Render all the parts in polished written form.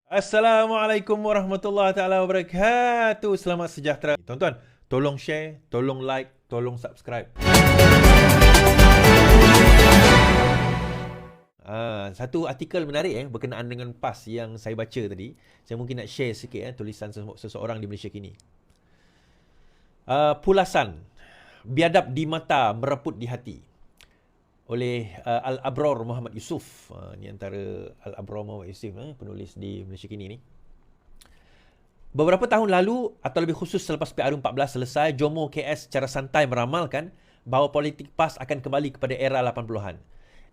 Assalamualaikum warahmatullahi taala wabarakatuh. Selamat sejahtera. Tuan-tuan, tolong share, tolong like, tolong subscribe. Satu artikel menarik berkenaan dengan PAS yang saya baca tadi. Saya mungkin nak share sikit tulisan seseorang di Malaysia kini. Pulasan, biadab di mata, mereput di hati. Oleh Al-Abror Muhammad Yusof. Ini antara Al-Abror Muhammad Yusof, penulis di Malaysia kini ni. Beberapa tahun lalu, atau lebih khusus selepas PRU14 selesai, Jomo KS secara santai meramalkan bahawa politik PAS akan kembali kepada era 80-an.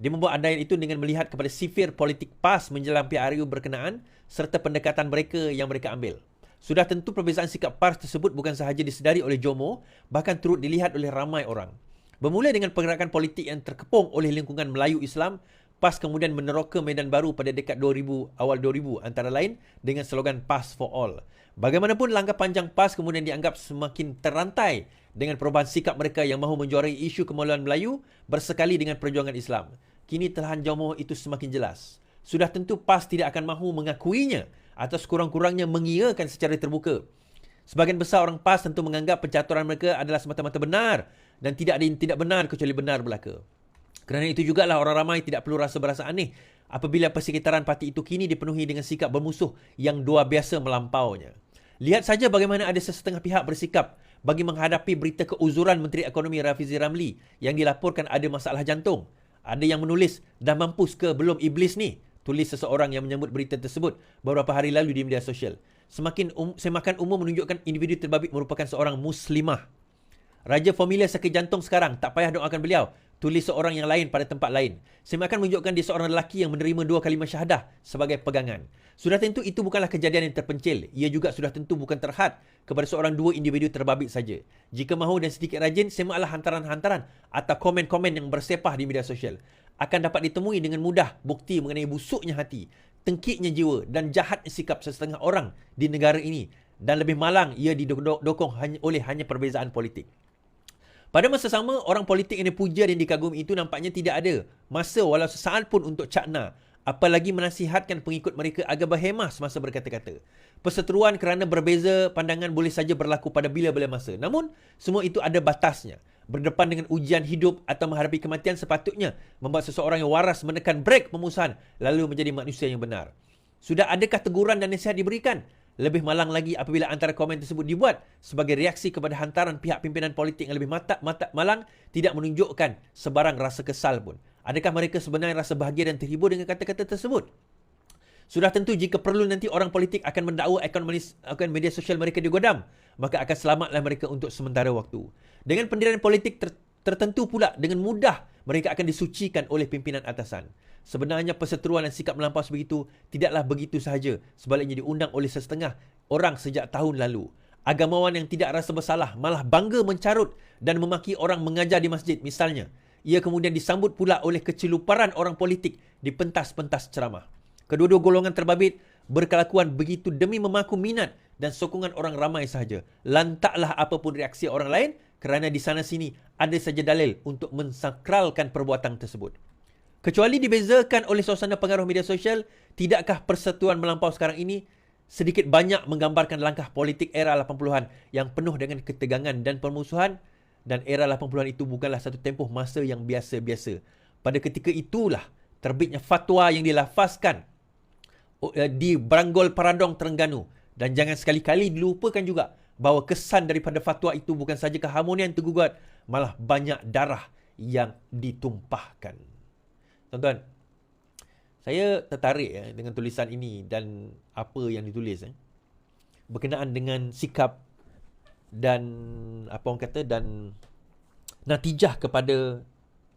Dia membuat andaian itu dengan melihat kepada sifir politik PAS menjelang PRU berkenaan serta pendekatan mereka yang mereka ambil. Sudah tentu perbezaan sikap PAS tersebut bukan sahaja disedari oleh Jomo, bahkan turut dilihat oleh ramai orang. Bermula dengan pergerakan politik yang terkepung oleh lingkungan Melayu Islam, PAS kemudian meneroka medan baru pada dekad 2000, awal 2000 antara lain dengan slogan PAS for All. Bagaimanapun langkah panjang PAS kemudian dianggap semakin terantai dengan perubahan sikap mereka yang mahu menjuarai isu kemaluan Melayu bersekali dengan perjuangan Islam. Kini telahan Jomo itu semakin jelas. Sudah tentu PAS tidak akan mahu mengakuinya atau sekurang-kurangnya mengiyakan secara terbuka. Sebahagian besar orang PAS tentu menganggap pencaturan mereka adalah semata-mata benar dan tidak ada yang tidak benar kecuali benar belaka. Kerana itu jugalah orang ramai tidak perlu berasa aneh apabila persekitaran parti itu kini dipenuhi dengan sikap bermusuh yang luar biasa melampaunya. Lihat saja bagaimana ada sesetengah pihak bersikap bagi menghadapi berita keuzuran Menteri Ekonomi Rafizi Ramli yang dilaporkan ada masalah jantung. Ada yang menulis, dah mampus ke belum iblis ni? Tulis seseorang yang menyambut berita tersebut beberapa hari lalu di media sosial. Semakin umum menunjukkan individu terbabit merupakan seorang muslimah. Raja Formula sakit jantung sekarang, tak payah doakan beliau. Tulis seorang yang lain pada tempat lain. Semakin menunjukkan dia seorang lelaki yang menerima 2 kalimah syahadah sebagai pegangan. Sudah tentu itu bukanlah kejadian yang terpencil. Ia juga sudah tentu bukan terhad kepada seorang dua individu terbabit saja. Jika mahu dan sedikit rajin, semaklah hantaran-hantaran atau komen-komen yang bersepah di media sosial. Akan dapat ditemui dengan mudah bukti mengenai busuknya hati, tengkiknya jiwa dan jahatnya sikap sesetengah orang di negara ini. Dan lebih malang, ia didokong oleh hanya perbezaan politik. Pada masa sama, orang politik yang dipuja dan dikagumi itu nampaknya tidak ada masa walau sesaat pun untuk cakna, apalagi menasihatkan pengikut mereka agar berhemah semasa berkata-kata. Perseteruan kerana berbeza pandangan boleh saja berlaku pada bila-bila masa. Namun, semua itu ada batasnya. Berdepan dengan ujian hidup atau menghadapi kematian sepatutnya membuat seseorang yang waras menekan brek pemusuhan lalu menjadi manusia yang benar. Sudah adakah teguran dan nasihat diberikan? Lebih malang lagi apabila antara komen tersebut dibuat sebagai reaksi kepada hantaran pihak pimpinan politik yang lebih malang tidak menunjukkan sebarang rasa kesal pun. Adakah mereka sebenarnya rasa bahagia dan terhibur dengan kata-kata tersebut? Sudah tentu jika perlu nanti orang politik akan mendakwa akaun media sosial mereka digodam, maka akan selamatlah mereka untuk sementara waktu. Dengan pendirian politik tertentu pula dengan mudah mereka akan disucikan oleh pimpinan atasan. Sebenarnya perseteruan dan sikap melampau sebegitu tidaklah begitu sahaja, sebaliknya diundang oleh setengah orang sejak tahun lalu. Agamawan yang tidak rasa bersalah malah bangga mencarut dan memaki orang mengajar di masjid misalnya. Ia kemudian disambut pula oleh keceluparan orang politik di pentas-pentas ceramah. Kedua-dua golongan terbabit berkelakuan begitu demi memaku minat dan sokongan orang ramai sahaja. Lantaklah apapun reaksi orang lain kerana di sana sini ada saja dalil untuk mensakralkan perbuatan tersebut. Kecuali dibezakan oleh suasana pengaruh media sosial, tidakkah persetujuan melampau sekarang ini sedikit banyak menggambarkan langkah politik era 80-an yang penuh dengan ketegangan dan permusuhan? Dan era 80-an itu bukanlah satu tempoh masa yang biasa-biasa. Pada ketika itulah terbitnya fatwa yang dilafazkan di Branggol Paradong, Terengganu. Dan jangan sekali-kali dilupakan juga bahawa kesan daripada fatwa itu bukan saja keharmonian tergugat, malah banyak darah yang ditumpahkan. Tuan-tuan, saya tertarik dengan tulisan ini dan apa yang ditulis berkenaan dengan sikap dan dan natijah kepada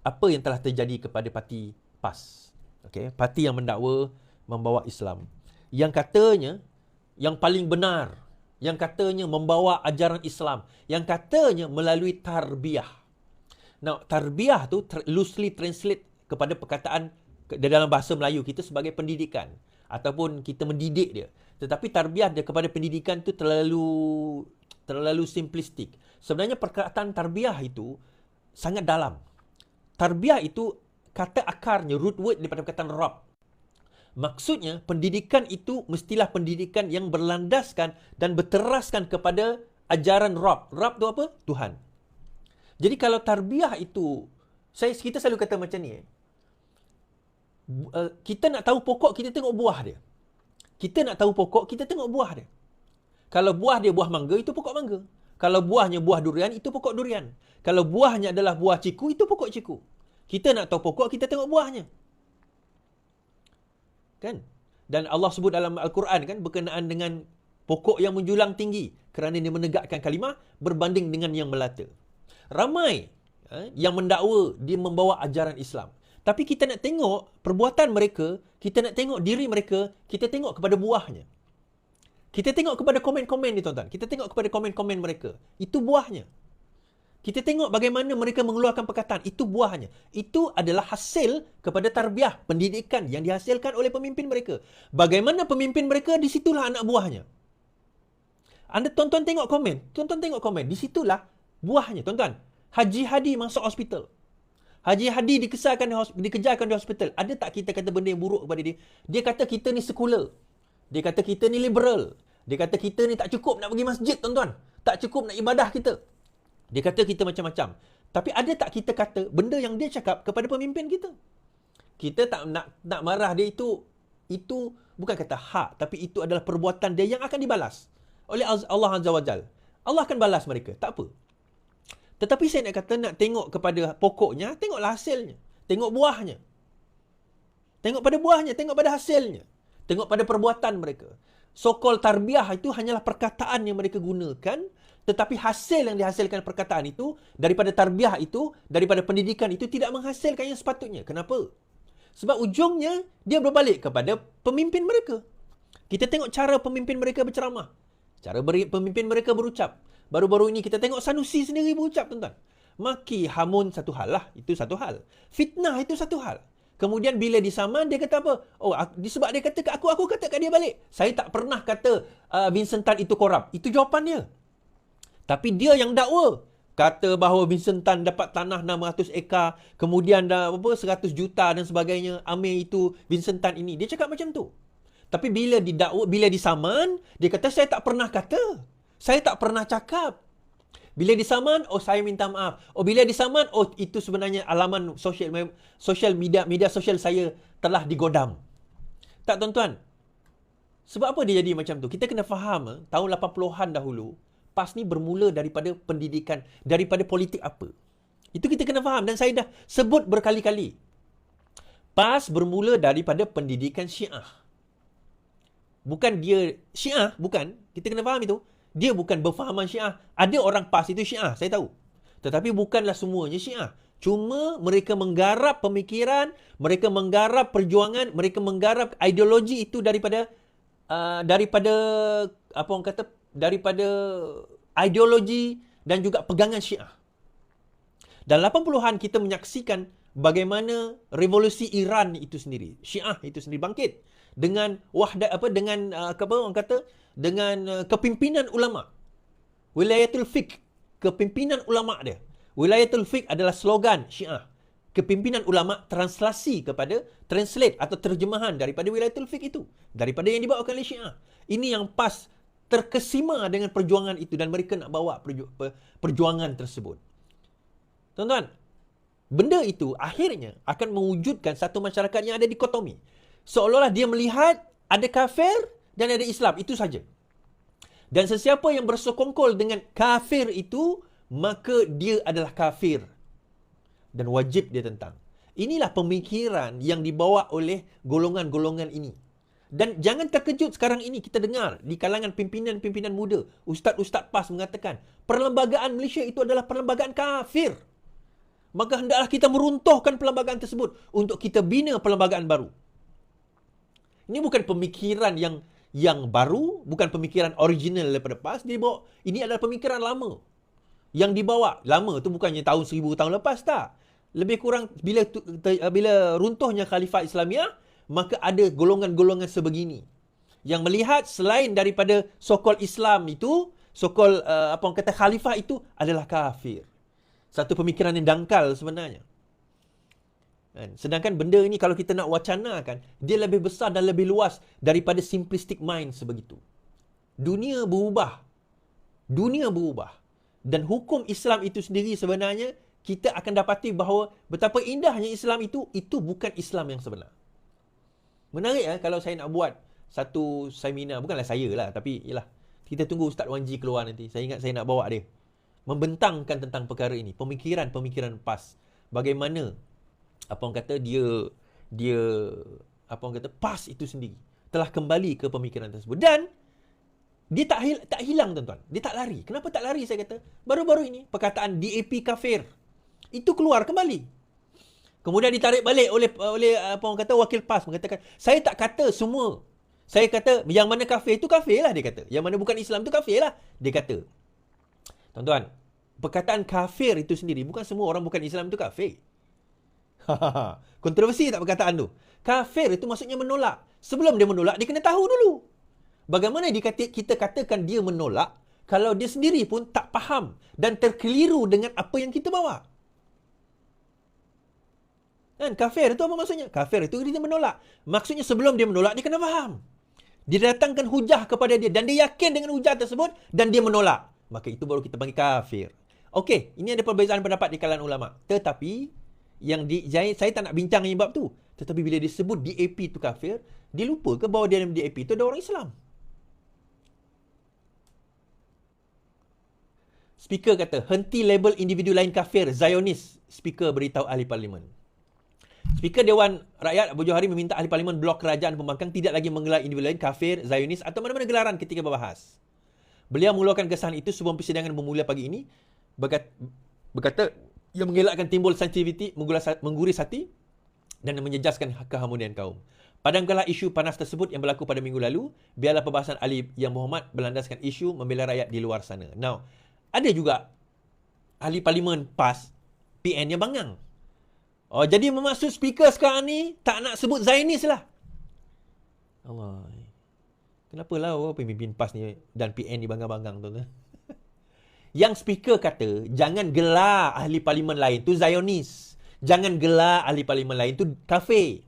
apa yang telah terjadi kepada parti PAS. Okey, parti yang mendakwa membawa Islam. Yang katanya yang paling benar, yang katanya membawa ajaran Islam, yang katanya melalui tarbiyah. Now, tarbiyah tu loosely translate kepada perkataan dalam bahasa Melayu kita sebagai pendidikan ataupun kita mendidik dia. Tetapi tarbiyah dia kepada pendidikan tu terlalu simplistik. Sebenarnya perkataan tarbiyah itu sangat dalam. Tarbiyah itu kata akarnya, root word daripada perkataan Rab. Maksudnya, pendidikan itu mestilah pendidikan yang berlandaskan dan berteraskan kepada ajaran Rabb. Rabb tu apa? Tuhan. Jadi kalau tarbiyah itu, kita selalu kata macam ni, kita nak tahu pokok, kita tengok buah dia. Kita nak tahu pokok, kita tengok buah dia. Kalau buah dia buah mangga, itu pokok mangga. Kalau buahnya buah durian, itu pokok durian. Kalau buahnya adalah buah ciku, itu pokok ciku. Kita nak tahu pokok, kita tengok buahnya. Kan? Dan Allah sebut dalam Al-Quran kan berkenaan dengan pokok yang menjulang tinggi kerana dia menegakkan kalimah berbanding dengan yang melata. Ramai yang mendakwa dia membawa ajaran Islam. Tapi kita nak tengok perbuatan mereka, kita nak tengok diri mereka, kita tengok kepada buahnya. Kita tengok kepada komen-komen ni tuan-tuan. Kita tengok kepada komen-komen mereka. Itu buahnya. Kita tengok bagaimana mereka mengeluarkan perkataan. Itu buahnya. Itu adalah hasil kepada tarbiyah, pendidikan yang dihasilkan oleh pemimpin mereka. Bagaimana pemimpin mereka, disitulah anak buahnya. Anda tuan-tuan tengok komen. Tuan-tuan tengok komen. Disitulah buahnya. Tuan-tuan, Haji Hadi masuk hospital. Haji Hadi dikejarkan di hospital. Ada tak kita kata benda yang buruk kepada dia? Dia kata kita ni sekular. Dia kata kita ni liberal. Dia kata kita ni tak cukup nak pergi masjid, tuan-tuan. Tak cukup nak ibadah kita. Dia kata kita macam-macam. Tapi ada tak kita kata benda yang dia cakap kepada pemimpin kita? Kita tak nak marah dia, itu bukan kata hak, tapi itu adalah perbuatan dia yang akan dibalas oleh Allah Azza wa Jal. Allah akan balas mereka, tak apa. Tetapi saya nak kata, nak tengok kepada pokoknya, tengoklah hasilnya. Tengok buahnya. Tengok pada buahnya, tengok pada hasilnya. Tengok pada perbuatan mereka. So-called tarbiyah itu hanyalah perkataan yang mereka gunakan, tetapi hasil yang dihasilkan perkataan itu, daripada tarbiyah itu, daripada pendidikan itu, tidak menghasilkan yang sepatutnya. Kenapa? Sebab ujungnya, dia berbalik kepada pemimpin mereka. Kita tengok cara pemimpin mereka berceramah. Cara pemimpin mereka berucap. Baru-baru ini kita tengok Sanusi sendiri berucap, tuan-tuan. Maki hamun satu hal lah, itu satu hal. Fitnah itu satu hal. Kemudian bila disaman, dia kata apa? Oh, sebab dia kata kat aku kata kat dia balik. Saya tak pernah kata Vincent Tan itu korup. Itu jawapan dia. Tapi dia yang dakwa. Kata bahawa Vincent Tan dapat tanah 600 ekar, kemudian dah 100 juta dan sebagainya. Amir itu Vincent Tan ini. Dia cakap macam tu. Tapi bila didakwa, bila disaman, dia kata saya tak pernah kata. Saya tak pernah cakap. Bila disaman, oh saya minta maaf. Oh bila disaman, oh itu sebenarnya alaman sosial media sosial saya telah digodam. Tak, tuan-tuan? Sebab apa dia jadi macam tu? Kita kena faham, tahun 80-an dahulu, PAS ni bermula daripada pendidikan, daripada politik apa. Itu kita kena faham, dan saya dah sebut berkali-kali. PAS bermula daripada pendidikan Syiah. Bukan dia Syiah, bukan. Kita kena faham itu. Dia bukan berfahaman Syiah. Ada orang PAS itu Syiah, saya tahu. Tetapi bukanlah semuanya Syiah. Cuma mereka menggarap pemikiran, mereka menggarap perjuangan, mereka menggarap ideologi itu daripada apa orang kata, daripada ideologi dan juga pegangan Syiah. Dan 80-an kita menyaksikan bagaimana revolusi Iran itu sendiri, Syiah itu sendiri bangkit dengan dengan kepimpinan ulama. Wilayatul Fiqh, kepimpinan ulama dia. Wilayatul Fiqh adalah slogan Syiah. Kepimpinan ulama translate atau terjemahan daripada Wilayatul Fiqh itu, daripada yang dibawakan oleh Syiah. Ini yang PAS terkesima dengan perjuangan itu, dan mereka nak bawa perjuangan tersebut. Tuan-tuan, benda itu akhirnya akan mewujudkan satu masyarakat yang ada dikotomi. Seolah-olah dia melihat ada kafir dan ada Islam, itu saja. Dan sesiapa yang bersekongkol dengan kafir itu, maka dia adalah kafir dan wajib dia tentang. Inilah pemikiran yang dibawa oleh golongan-golongan ini. Dan jangan terkejut sekarang ini kita dengar di kalangan pimpinan-pimpinan muda, ustaz-ustaz PAS mengatakan, perlembagaan Malaysia itu adalah perlembagaan kafir. Maka hendaklah kita meruntuhkan perlembagaan tersebut untuk kita bina perlembagaan baru. Ini bukan pemikiran yang baru, bukan pemikiran original daripada PAS. Ini adalah pemikiran lama. Yang dibawa, lama tu bukannya tahun 1000 tahun lepas, tak. Lebih kurang bila runtuhnya Khalifah Islamiah, maka ada golongan-golongan sebegini yang melihat selain daripada so-called Islam itu, so-called Khalifah itu adalah kafir. Satu pemikiran yang dangkal sebenarnya. Sedangkan benda ini kalau kita nak wacanakan, dia lebih besar dan lebih luas daripada simplistic mind sebegitu. Dunia berubah. Dunia berubah. Dan hukum Islam itu sendiri sebenarnya, kita akan dapati bahawa betapa indahnya Islam itu bukan Islam yang sebenar. Menarik kalau saya nak buat satu seminar, bukanlah saya lah, tapi yalah, kita tunggu Ustaz Wan Ji keluar nanti. Saya ingat saya nak bawa dia. Membentangkan tentang perkara ini, pemikiran-pemikiran PAS. Bagaimana apa orang kata dia apa orang kata PAS itu sendiri telah kembali ke pemikiran tersebut, dan dia tak hilang tuan-tuan. Dia tak lari. Kenapa tak lari saya kata? Baru-baru ini perkataan DAP kafir itu keluar kembali. Kemudian ditarik balik oleh apa orang kata wakil PAS mengatakan, saya tak kata semua. Saya kata yang mana kafir itu kafir lah, dia kata. Yang mana bukan Islam itu kafir lah, dia kata. Tuan-tuan, perkataan kafir itu sendiri, bukan semua orang bukan Islam itu kafir. Kontroversi tak perkataan tu? Kafir itu maksudnya menolak. Sebelum dia menolak, dia kena tahu dulu. Bagaimana kita katakan dia menolak kalau dia sendiri pun tak faham dan terkeliru dengan apa yang kita bawa? Kafir itu apa maksudnya? Kafir itu dia menolak. Maksudnya sebelum dia menolak, dia kena faham. Dia datangkan hujah kepada dia dan dia yakin dengan hujah tersebut dan dia menolak. Maka itu baru kita panggil kafir. Okey, ini ada perbezaan pendapat di kalangan ulama. Tetapi saya tak nak bincang dengan bab tu. Tetapi bila dia sebut DAP itu kafir, dia lupa ke bahawa dalam DAP itu ada orang Islam? Speaker kata, henti label individu lain kafir, Zionis. Speaker beritahu ahli parlimen. Speaker Dewan Rakyat Abu Johari meminta ahli parlimen blok kerajaan pembangkang tidak lagi menggelar individu lain kafir, Zionis atau mana-mana gelaran ketika berbahas. Beliau mengeluarkan kesan itu sebelum persidangan bermula pagi ini. Berkata, ia mengelakkan timbul sensitiviti, mengguris hati dan menjejaskan keharmonian kaum. Padamkanlah isu panas tersebut yang berlaku pada minggu lalu. Biarlah perbahasan ahli yang Muhammad berlandaskan isu membela rakyat di luar sana. Now, ada juga ahli parlimen PAS, PN yang bangang. Jadi bermaksud speaker sekarang ni tak nak sebut Zionis lah. Allah. Kenapalah pemimpin PAS ni dan PN ni bangang-bangang tu? Yang speaker kata, jangan gelar ahli parlimen lain tu Zionis. Jangan gelar ahli parlimen lain tu kafir.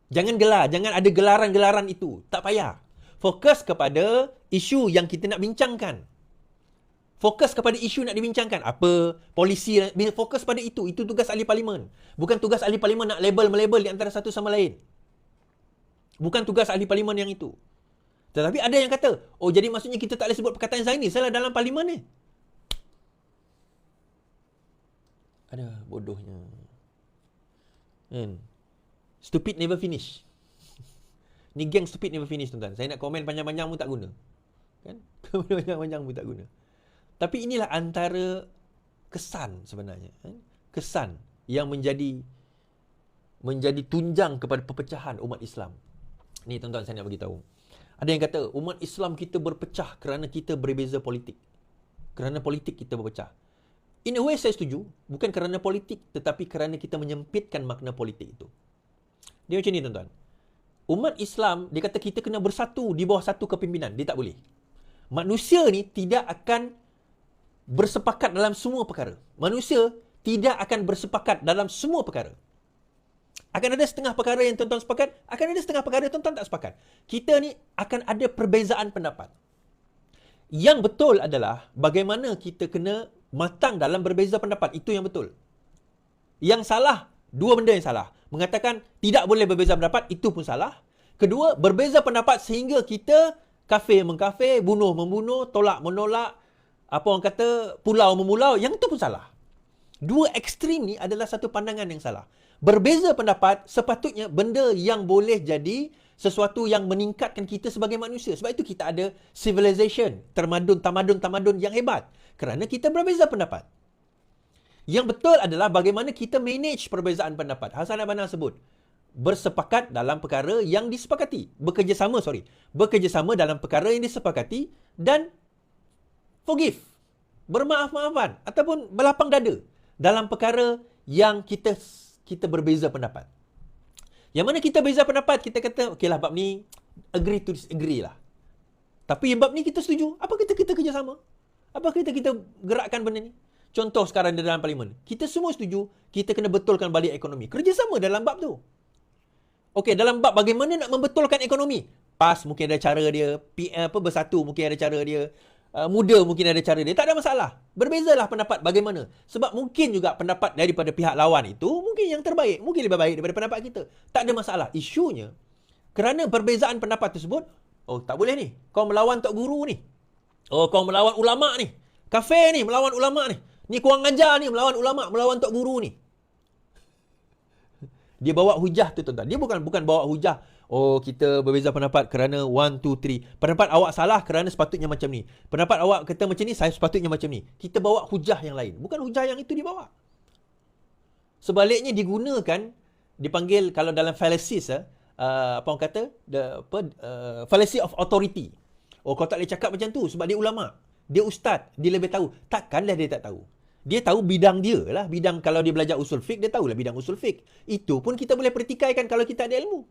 Jangan gelar, jangan ada gelaran-gelaran itu. Tak payah. Fokus kepada isu yang kita nak bincangkan. Fokus kepada isu nak dibincangkan. Apa polisi, fokus pada itu. Itu tugas ahli parlimen. Bukan tugas ahli parlimen nak label-melabel di antara satu sama lain. Bukan tugas ahli parlimen yang itu. Tetapi ada yang kata, jadi maksudnya kita tak boleh sebut perkataan Zionis salah dalam parlimen ni. Ada bodohnya. Stupid never finish. Ni geng stupid never finish, tuan-tuan. Saya nak komen panjang-panjang pun tak guna. Kan? Panjang-panjang pun tak guna. Tapi inilah antara kesan sebenarnya. Kesan yang menjadi tunjang kepada perpecahan umat Islam. Ni tuan-tuan saya nak beritahu. Ada yang kata umat Islam kita berpecah kerana kita berbeza politik. Kerana politik kita berpecah. In a way saya setuju. Bukan kerana politik, tetapi kerana kita menyempitkan makna politik itu. Dia macam ni tuan-tuan. Umat Islam, dia kata kita kena bersatu di bawah satu kepimpinan. Dia tak boleh. Manusia ni tidak akan bersepakat dalam semua perkara. Manusia tidak akan bersepakat dalam semua perkara. Akan ada setengah perkara yang tuan-tuan sepakat, akan ada setengah perkara yang tuan-tuan tak sepakat. Kita ni akan ada perbezaan pendapat. Yang betul adalah bagaimana kita kena matang dalam berbeza pendapat. Itu yang betul. Yang salah, dua benda yang salah. Mengatakan tidak boleh berbeza pendapat, itu pun salah. Kedua, berbeza pendapat sehingga kita kafir mengkafir, bunuh membunuh, tolak menolak, apa orang kata, pulau memulau, yang itu pun salah. Dua ekstrim ni adalah satu pandangan yang salah. Berbeza pendapat sepatutnya benda yang boleh jadi sesuatu yang meningkatkan kita sebagai manusia. Sebab itu kita ada civilization, tamadun yang hebat. Kerana kita berbeza pendapat. Yang betul adalah bagaimana kita manage perbezaan pendapat. Hasan Al-Banna sebut, bersepakat dalam perkara yang disepakati. Bekerjasama dalam perkara yang disepakati dan forgive. Bermaaf-maafan ataupun berlapang dada dalam perkara yang kita berbeza pendapat. Yang mana kita beza pendapat, kita kata, okeylah bab ni, agree to disagree lah. Tapi bab ni kita setuju. Apa kita kerjasama? Apa kita gerakkan benda ni? Contoh sekarang di dalam parlimen. Kita semua setuju, kita kena betulkan balik ekonomi. Kerjasama dalam bab tu. Okey, dalam bab bagaimana nak membetulkan ekonomi. PAS mungkin ada cara dia, Bersatu mungkin ada cara dia, Muda mungkin ada cara dia. Tak ada masalah. Berbezalah pendapat bagaimana. Sebab mungkin juga pendapat daripada pihak lawan itu mungkin yang terbaik. Mungkin lebih baik daripada pendapat kita. Tak ada masalah. Isunya, kerana perbezaan pendapat tersebut, oh tak boleh ni. Kau melawan Tok Guru ni. Oh kau melawan ulama' ni. Kafe ni melawan ulama' ni. Ni kurang ajar ni melawan ulama', melawan Tok Guru ni. Dia bawa hujah tu tuan-tuan. Dia bukan bawa hujah. Oh, kita berbeza pendapat kerana 1, 2, 3. Pendapat awak salah kerana sepatutnya macam ni. Pendapat awak kata macam ni, saya sepatutnya macam ni. Kita bawa hujah yang lain. Bukan hujah yang itu dibawa. Sebaliknya digunakan, dipanggil kalau dalam fallacies, apa orang kata? Fallacy of authority. Oh, kau tak boleh cakap macam tu sebab dia ulama'. Dia ustaz. Dia lebih tahu. Takkanlah dia tak tahu. Dia tahu bidang dia lah. Bidang kalau dia belajar usul fiqh, dia tahulah bidang usul fiqh. Itu pun kita boleh pertikaikan kalau kita ada ilmu.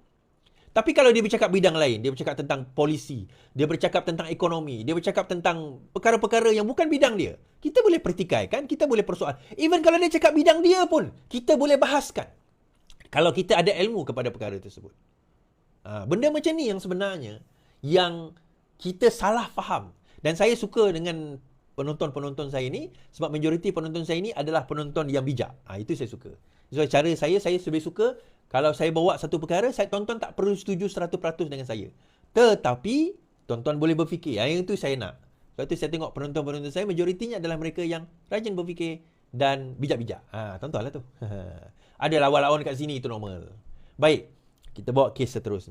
Tapi kalau dia bercakap bidang lain, dia bercakap tentang polisi, dia bercakap tentang ekonomi, dia bercakap tentang perkara-perkara yang bukan bidang dia, kita boleh pertikaikan, kita boleh persoal. Even kalau dia cakap bidang dia pun, kita boleh bahaskan. Kalau kita ada ilmu kepada perkara tersebut. Benda macam ni yang sebenarnya, yang kita salah faham. Dan saya suka dengan penonton-penonton saya ni, sebab majoriti penonton saya ni adalah penonton yang bijak. Itu saya suka. So, cara saya lebih suka, kalau saya bawa satu perkara, tonton tak perlu setuju 100% dengan saya. Tetapi, tonton boleh berfikir. Yang itu saya nak. Sebab itu saya tengok penonton-penonton saya, majoritinya adalah mereka yang rajin berfikir dan bijak-bijak. Tontonlah tu. Ada lawan-lawan kat sini, itu normal. Baik, kita bawa kes seterusnya.